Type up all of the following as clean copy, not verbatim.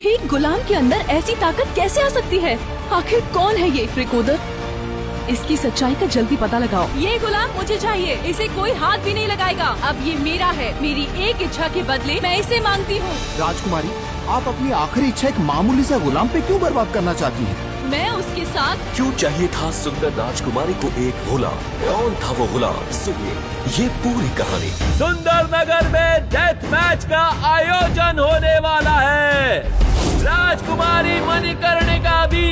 एक गुलाम के अंदर ऐसी ताकत कैसे आ सकती है? आखिर कौन है ये रिकोदर? इसकी सच्चाई का जल्दी पता लगाओ। ये गुलाम मुझे चाहिए, इसे कोई हाथ भी नहीं लगाएगा। अब ये मेरा है, मेरी एक इच्छा के बदले मैं इसे मांगती हूँ। राजकुमारी, आप अपनी आखिरी इच्छा एक मामूली सा गुलाम पे क्यों बर्बाद करना चाहती हैं? मैं उसके साथ क्यों चाहिए था सुंदर राजकुमारी को एक गुलाम? कौन था वो गुलाम? सुनिए ये पूरी कहानी। सुंदर नगर में डेथ मैच का आयोजन होने वाला है। राजकुमारी मणिकर्णिका भी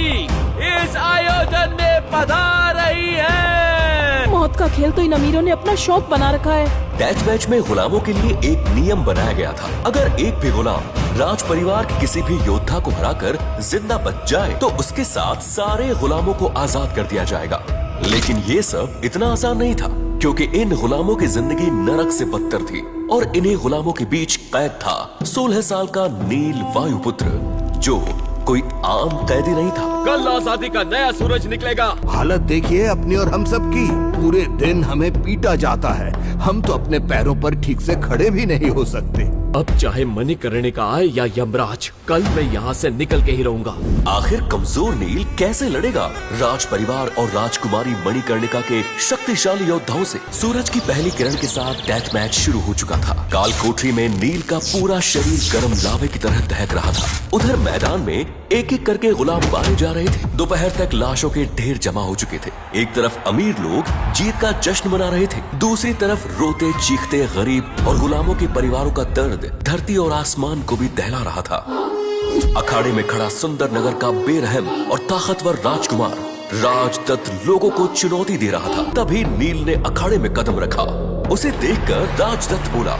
इस आयोजन में पधार रही है। मौत का खेल तो इन अमीरों ने अपना शौक बना रखा है। डेथ मैच में गुलामों के लिए एक नियम बनाया गया था। अगर एक भी गुलाम राज परिवार के किसी भी योद्धा को हराकर जिंदा बच जाए तो उसके साथ सारे गुलामों को आजाद कर दिया जाएगा। लेकिन ये सब इतना आसान नहीं था, क्योंकि इन गुलामों की जिंदगी नरक से बदतर थी और इन्हीं गुलामों के बीच कैद था 16 साल का नील वायुपुत्र, जो कोई आम कैदी नहीं था। कल आजादी का नया सूरज निकलेगा। हालत देखिए अपनी और हम सब की। पूरे दिन हमें पीटा जाता है, हम तो अपने पैरों पर ठीक से खड़े भी नहीं हो सकते। अब चाहे मणिकर्णिका आए या यमराज, कल मैं यहाँ से निकल के ही रहूंगा। आखिर कमजोर नील कैसे लड़ेगा राज परिवार और राजकुमारी मणिकर्णिका के शक्तिशाली योद्धाओं से? सूरज की पहली किरण के साथ डेथ मैच शुरू हो चुका था। काल कोठरी में नील का पूरा शरीर गर्म लावे की तरह दहक रहा था। उधर मैदान में एक एक करके गुलाम मारे जा रहे थे। दोपहर तक लाशों के ढेर जमा हो चुके थे। एक तरफ अमीर लोग जीत का जश्न मना रहे थे, दूसरी तरफ रोते चीखते गरीब और गुलामों के परिवारों का दर्द धरती और आसमान को भी दहला रहा था। अखाड़े में खड़ा सुंदर नगर का बेरहम और ताकतवर राजकुमार राजदत्त लोगों को चुनौती दे रहा था। तभी नील ने अखाड़े में कदम रखा। उसे देखकर राजदत्त बोला,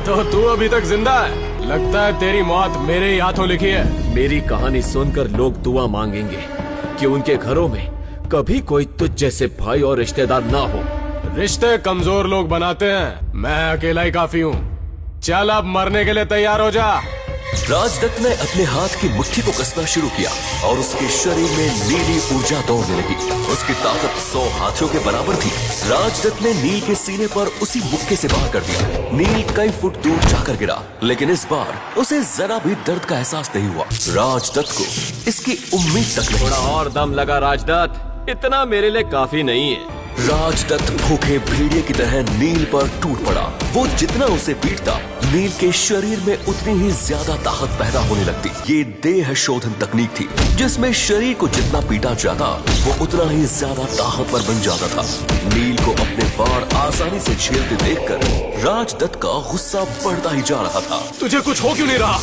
तो तू अभी तक जिंदा है? लगता है तेरी मौत मेरे ही हाथों लिखी है। मेरी कहानी सुनकर लोग दुआ मांगेंगे कि उनके घरों में कभी कोई तुझ जैसे भाई और रिश्तेदार ना हो। रिश्ते कमजोर लोग बनाते हैं, मैं अकेला ही काफी हूँ। चल अब मरने के लिए तैयार हो जा। राजदत्त ने अपने हाथ की मुट्ठी को कसना शुरू किया और उसके शरीर में नीली ऊर्जा दौड़ने लगी। उसकी ताकत 100 हाथियों के बराबर थी। राजदत्त ने नील के सीने पर उसी मुक्के से वार कर दिया। नील कई फुट दूर जाकर गिरा, लेकिन इस बार उसे जरा भी दर्द का एहसास नहीं हुआ। राजदत्त को इसकी उम्मीद तक नहीं। थोड़ा और दम लगा राजदत्त, इतना मेरे लिए काफी नहीं है। राजदत्त भूखे भेड़िए की तरह नील पर टूट पड़ा। वो जितना उसे पीटता, नील के शरीर में उतनी ही ज्यादा ताकत पैदा होने लगती। ये देह शोधन तकनीक थी, जिसमें शरीर को जितना पीटा जाता वो उतना ही ज्यादा ताकतवर बन जाता था। नील को अपने वार आसानी से झेलते देखकर राजदत्त का गुस्सा बढ़ता ही जा रहा था। तुझे कुछ हो क्यों नहीं रहा?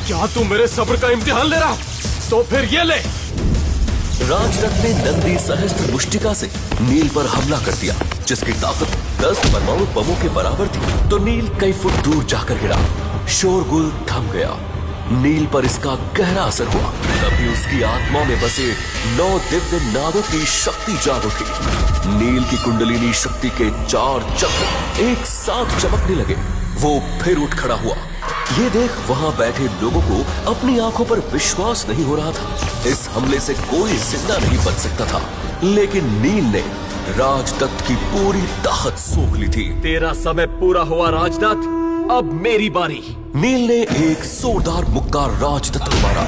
क्या तू मेरे सब्र का इम्तिहान ले रहा? तो फिर ये ले। राजदत्त ने नंदी सहस्त्र मुष्टिका से नील पर हमला कर दिया, जिसकी ताकत 10 परमाणु बमों के बराबर थी। तो नील कई फुट दूर जाकर गिरा। शोरगुल थम गया। नील पर इसका गहरा असर हुआ। तभी उसकी आत्मा में बसे 9 दिव्य नागों की शक्ति जाग उठी। नील की कुंडलिनी शक्ति के 4 चक्र एक साथ चमकने लगे। वो फिर उठ खड़ा हुआ। ये देख वहाँ बैठे लोगों को अपनी आंखों पर विश्वास नहीं हो रहा था। इस हमले से कोई जिंदा नहीं बच सकता था, लेकिन नील ने राजदत्त की पूरी ताकत सोख ली थी। तेरा समय पूरा हुआ राजदत्त, अब मेरी बारी। नील ने एक जोरदार मुक्का राजदत्त को मारा।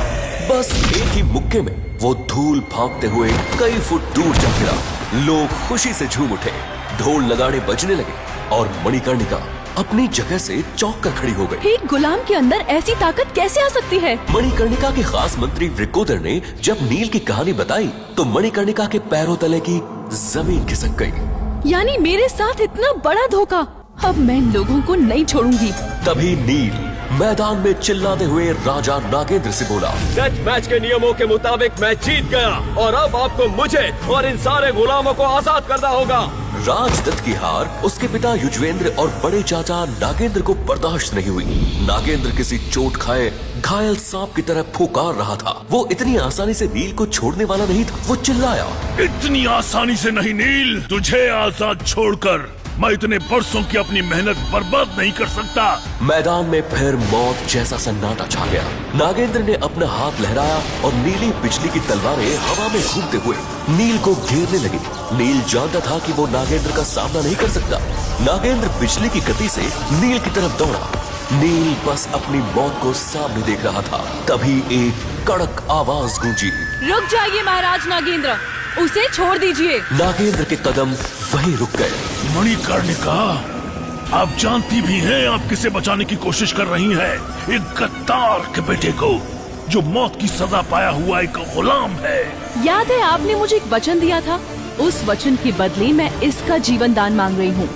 बस एक ही मुक्के में वो धूल भागते हुए कई फुट दूर जा गिरा। लोग खुशी से झूम उठे, ढोल नगाड़े बजने लगे और मणिकर्णिका अपनी जगह से चौंक कर खड़ी हो गई। एक गुलाम के अंदर ऐसी ताकत कैसे आ सकती है? मणिकर्णिका के खास मंत्री रिकोदर ने जब नील की कहानी बताई तो मणिकर्णिका के पैरों तले की जमीन खिसक गई। यानी मेरे साथ इतना बड़ा धोखा। अब मैं इन लोगों को नहीं छोड़ूंगी। तभी नील मैदान में चिल्लाते हुए राजा नागेंद्र से बोला, डेथ मैच के नियमों के मुताबिक मैं जीत गया और अब आपको मुझे और इन सारे गुलामों को आजाद करना होगा। राजदत्त की हार उसके पिता युजवेंद्र और बड़े चाचा नागेंद्र को बर्दाश्त नहीं हुई। नागेंद्र किसी चोट खाए घायल सांप की तरह फुकार रहा था। वो इतनी आसानी से नील को छोड़ने वाला नहीं था। वो चिल्लाया, इतनी आसानी से नहीं नील, तुझे आजाद छोड़कर मैं इतने बरसों की अपनी मेहनत बर्बाद नहीं कर सकता। मैदान में फिर मौत जैसा सन्नाटा छा गया। नागेंद्र ने अपना हाथ लहराया और नीली बिजली की तलवारें हवा में घूमते हुए नील को घेरने लगी। नील जानता था कि वो नागेंद्र का सामना नहीं कर सकता। नागेंद्र बिजली की गति से नील की तरफ दौड़ा। नील बस अपनी मौत को सामने देख रहा था। तभी एक कड़क आवाज गूंजी। रुक जाइए महाराज नागेंद्र, उसे छोड़ दीजिए। नागेंद्र के कदम वहीं रुक गए। मणिकर्णिका, आप जानती भी हैं आप किसे बचाने की कोशिश कर रही हैं? एक गद्दार के बेटे को, जो मौत की सजा पाया हुआ एक गुलाम है। याद है आपने मुझे एक वचन दिया था, उस वचन के बदले मैं इसका जीवन दान मांग रही हूँ।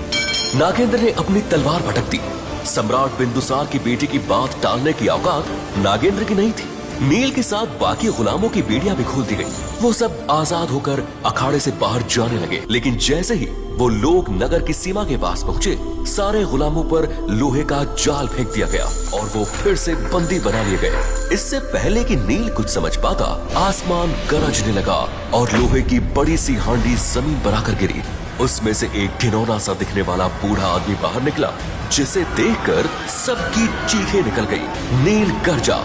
नागेंद्र ने अपनी तलवार भटक दी। सम्राट बिंदुसार की बेटी की बात टालने की औकात नागेंद्र की नहीं थी। नील के साथ बाकी गुलामों की बेड़ियां भी खोल दी गई। वो सब आजाद होकर अखाड़े से बाहर जाने लगे। लेकिन जैसे ही वो लोग नगर की सीमा के पास पहुंचे, सारे गुलामों पर लोहे का जाल फेंक दिया गया और वो फिर से बंदी बना लिए गए। इससे पहले कि नील कुछ समझ पाता, आसमान गरजने लगा और लोहे की बड़ी सी हांडी जमीन पर आकर गिरी। उसमें से एक घिनौना सा दिखने वाला बूढ़ा आदमी बाहर निकला, जिसे देखकर सबकी चीखें निकल गई। नील गरजा,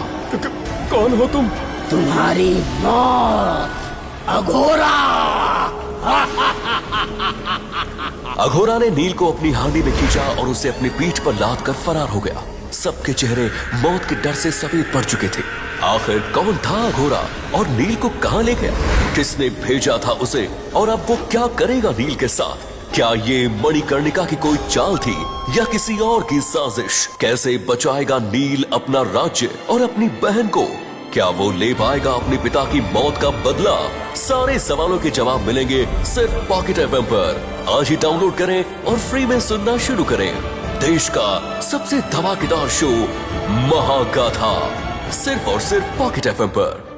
कौन हो तुम? तुम्हारी मौत, अघोरा। अघोरा ने नील को अपनी हांडी में खींचा और उसे अपनी पीठ पर लाद कर फरार हो गया। सबके चेहरे मौत के डर से सफेद पड़ चुके थे। आखिर कौन था अघोरा और नील को कहां ले गया? किसने भेजा था उसे और अब वो क्या करेगा नील के साथ? क्या ये मणिकर्णिका की कोई चाल थी या किसी और की साजिश? कैसे बचाएगा नील अपना राज्य और अपनी बहन को? क्या वो ले पाएगा अपने पिता की मौत का बदला? सारे सवालों के जवाब मिलेंगे सिर्फ पॉकेट एफएम पर। आज ही डाउनलोड करें और फ्री में सुनना शुरू करें। देश का सबसे धमाकेदार शो महागाथा, सिर्फ और सिर्फ पॉकेट एफएम पर।